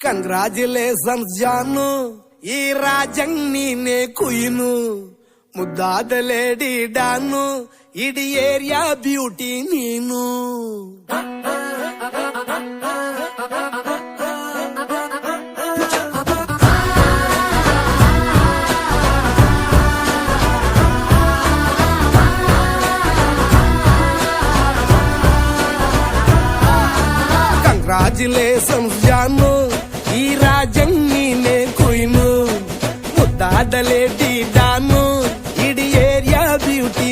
Congratulations ಜಾನು, ಈ ರಾಜಂಗ್ ನೀನೆ ಕುಯ್ನು, ಮುದ್ದಾದ ಲೇಡಿ ಡಾನು, ಇಡೀ ಏರಿಯಾ ಬ್ಯೂಟಿ ನೀನು. ಕಂಗ್ರಾಚುಲೇಷನ್ಸ್ ಜಾನು, ಈ ರಾಜಂಗ್ ನೀನೆ ಕುಯ್ನು, ಮುದ್ದಾದ ಲೇಡಿ ಡಾನು, ಇಡೀ ಏರಿಯಾ ಬ್ಯೂಟಿ